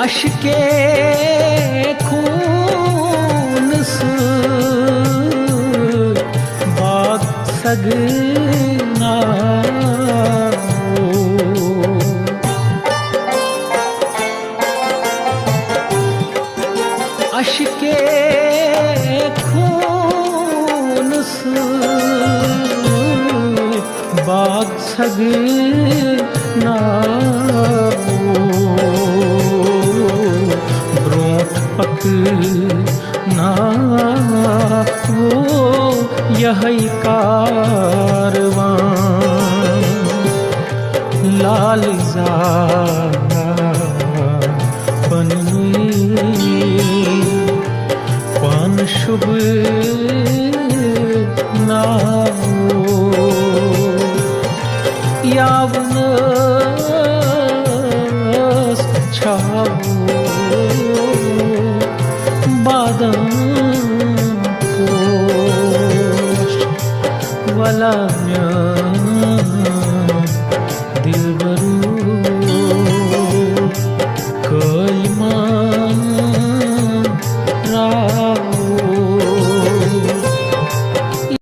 अशके खूनस बाग सगना अशके खूनस बाग सगना ब्रोंठ पक ना वो यही कारवां लाल पन पन शुभ ना यावन छावो बादम पोष वला